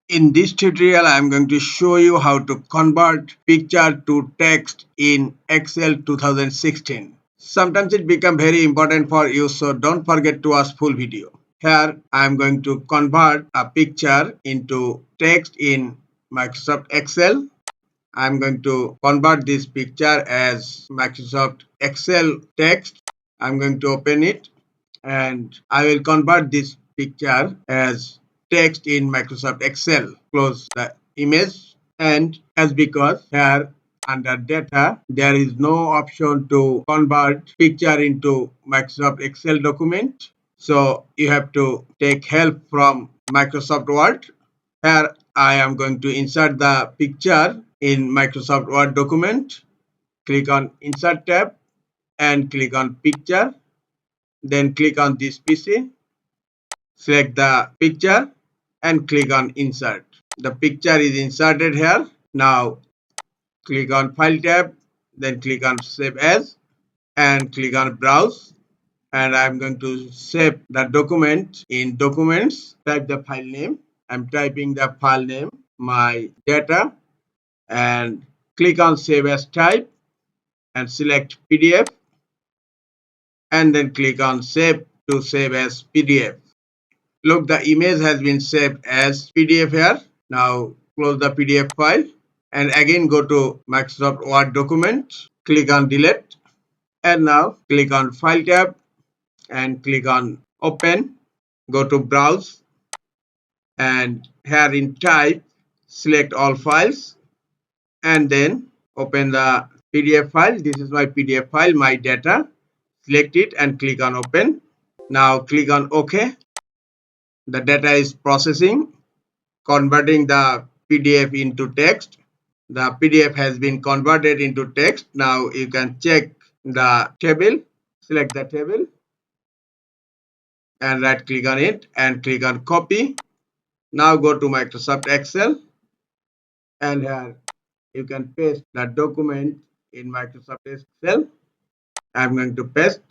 In this tutorial, I am going to show you how to convert picture to text in Excel 2016. Sometimes it becomes very important for you, so don't forget to watch full video. Here, I am going to convert a picture into text in Microsoft Excel. I am going to convert this picture as Microsoft Excel text. I am going to open it and I will convert this picture as text in Microsoft Excel. Close the image, and as because here under data there is no option to convert picture into Microsoft Excel document, so you have to take help from Microsoft Word. Here I am going to insert the picture in Microsoft Word document. Click on Insert tab and click on Picture. Then click on this PC, select the picture and click on Insert. The picture is inserted here. Now click on File tab, then click on Save As and click on Browse. And I'm going to save the document in Documents. Type the file name. I'm typing the file name, my data, and click on Save As Type and select PDF and then click on Save to save as PDF. Look, the image has been saved as PDF here. Now close the PDF file and again go to Microsoft Word document. Click on Delete and now click on File tab and click on Open. Go to Browse and here in Type select all files and then open the PDF file. This is my PDF file, my data. Select it and click on Open. Now click on OK. The data is processing, converting the PDF into text. The PDF has been converted into text. Now you can check the table, select the table and right click on it and click on copy. Now go to Microsoft Excel and here you can paste the document in Microsoft Excel. I'm going to paste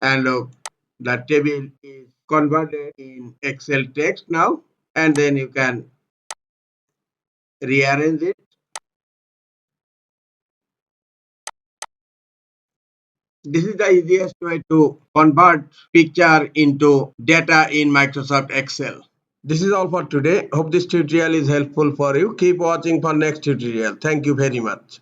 and look, the table is converted in Excel text now, and then you can rearrange it. This is the easiest way to convert picture into data in Microsoft Excel. This is all for today. Hope this tutorial is helpful for you. Keep watching for next tutorial. Thank you very much.